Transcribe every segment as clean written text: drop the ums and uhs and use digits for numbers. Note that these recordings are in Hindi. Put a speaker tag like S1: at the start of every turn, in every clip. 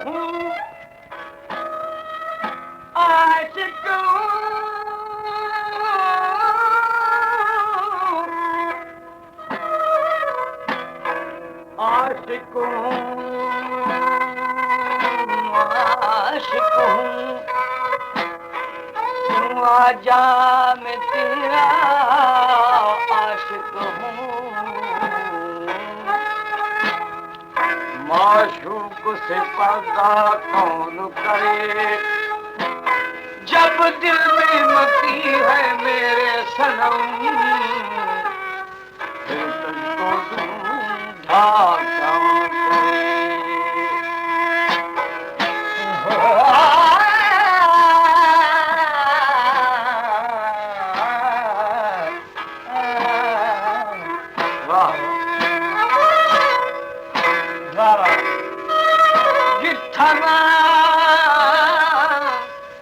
S1: हूँ आशिक आशिक आशिक हूँ तू आजा मैं तेरा आशिक हूँ माशूक से पर्दा कौन करे जब दिल में मती है मेरे सनम फिर तुझको ढूंढा क्यों गिट्ठना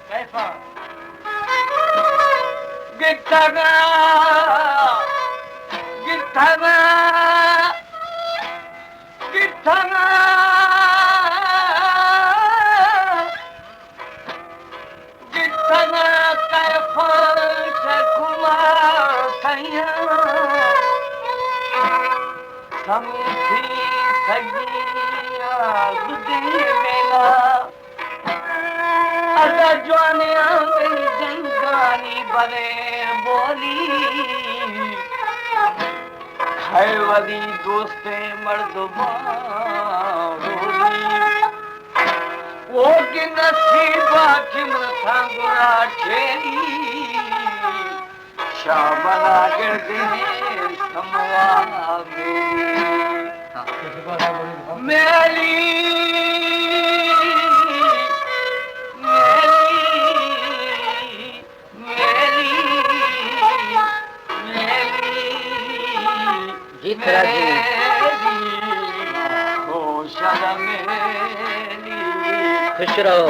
S1: कैसा गिट्ठना गिट्ठना गिट्ठना गिट्ठना कैफा शकुमा सैया समीथी सगिया गुदे मेला अदा जवानिया गई जंगानी बने बोली है वली दोस्ते मर्दबा वो की नसीबा किमरथा गुरा ठेली शामना गिरदे समवा मेली खुश रहो।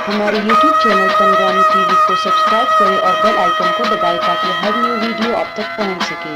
S2: हमारे YouTube चैनल पंद्रानी टीवी को सब्सक्राइब करें और बेल आइकन को दबाएं ताकि हर न्यू वीडियो आप तक पहुंच सके।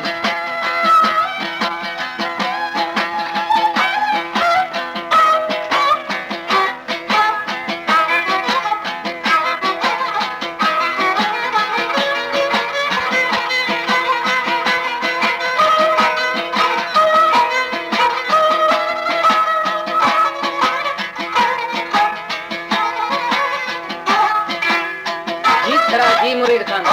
S1: जी मुरीद खान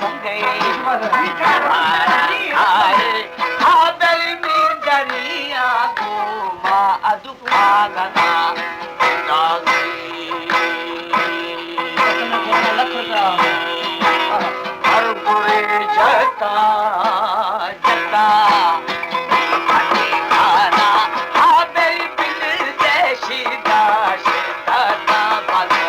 S1: पंगे आबल में दरिया घूमा अदुखा गना हर बुरे जता जता खाना आबल बिल देशी दाश दाता बालो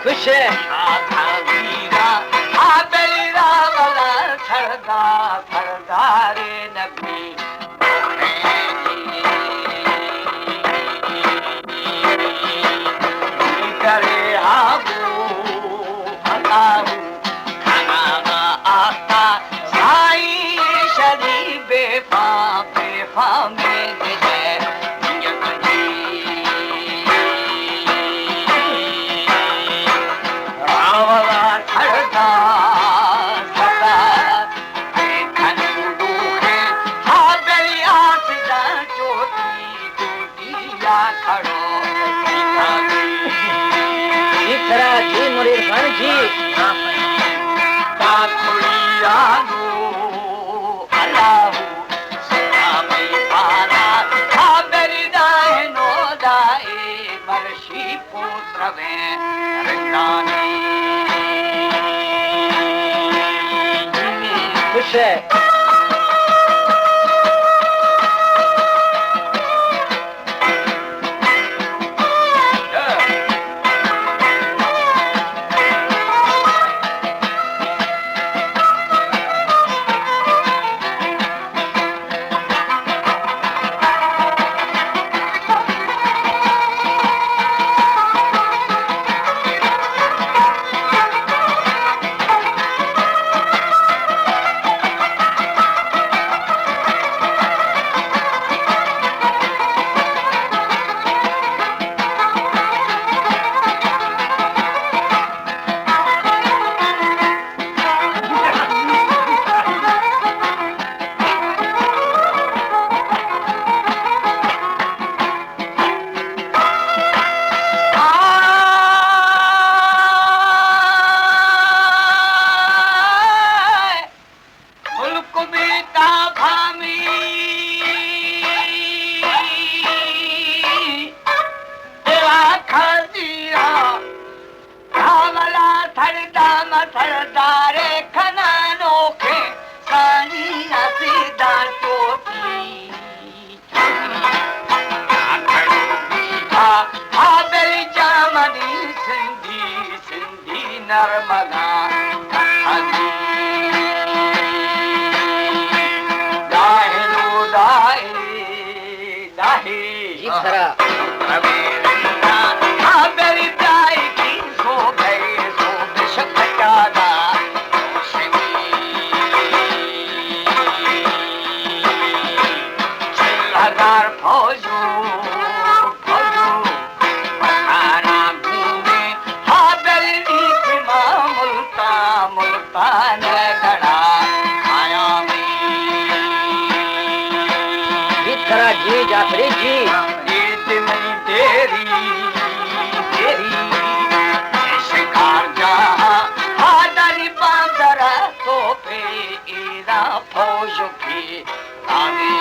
S1: खुश है सरदारे नबी करे आबू अल्लाह खाना आता साई शरीबे बेफा में खुश है सरदारे खनानो के सानी नसीदा टोपी आबल जामनी सिंधी सिंधी नर्मदा दाहिरो दाहि दाहि आबल दाई की सो गए सो बिशकटादा हजार फौजों
S3: इतरा जी जाफरी जी
S1: ईद नहीं तेरी तेरी शिकार जहाँ हादरी बांदर तो पे इरा फौज की आगे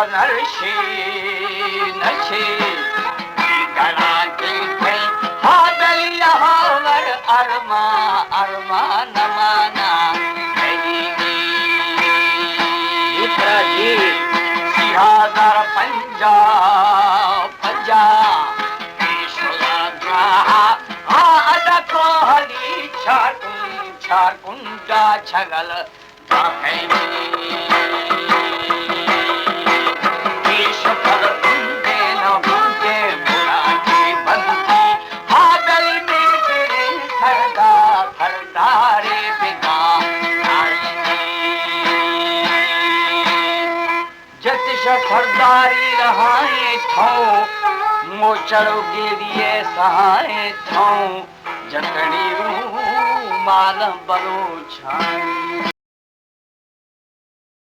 S1: नरशी नशे गला के हादलिया हावर अरमा अरमा नमाना
S3: इतरा जी
S1: सिहादर पंजाब पंजाब कोहली छाकुंडा छगल सरदारी रहाए थो मोचड़ो गेरिए सहाए थो जकड़ी माल बलो छाई।